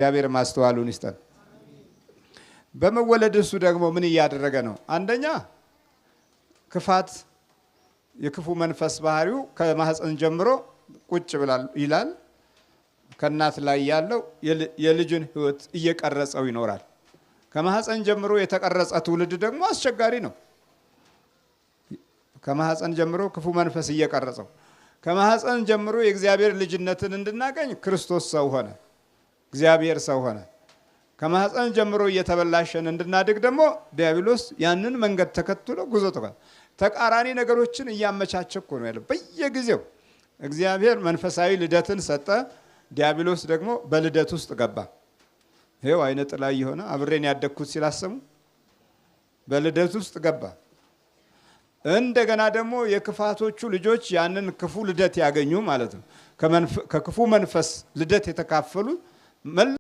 እግዚአብሔር ማስተዋሉን ይስጠን። በመወለድ እሱ ደግሞ ምን እያደረገ ነው? አንደኛ ክፋት የክፉ መንፈስ ባህሪው ከማህፀን ጀምሮ ቁጭ ብላል ይላል። ከናት ላይ ያለው የልጅን ህይወት እየቀረጸው ይኖራል። ከማህፀን ጀምሮ የተቀረጸ ትውልድ ደግሞ አስቸጋሪ ነው። ከማህፀን ጀምሮ ክፉ መንፈስ እየቀረጸው ከማህፀን ጀምሮ የእግዚአብሔር ልጅነትን እንድናገኝ ክርስቶስ ሰው ሆነ፣ እግዚአብሔር ሰው ሆነ። ከማህፀን ጀምሮ እየተበላሸን እንድናድግ ደግሞ ዲያብሎስ ያንን መንገድ ተከትሎ ጉዞ ተቃራኒ ነገሮችን እያመቻቸ ነው ያለው በየጊዜው። እግዚአብሔር መንፈሳዊ ልደትን ሰጠ፣ ዲያብሎስ ደግሞ በልደት ውስጥ ገባ። ይሄው አይነ ጥላ የሆነ አብሬን ያደግኩት ሲላሰሙ በልደት ውስጥ ገባ። እንደገና ደግሞ የክፋቶቹ ልጆች ያንን ክፉ ልደት ያገኙ ማለት ነው። ከክፉ መንፈስ ልደት የተካፈሉ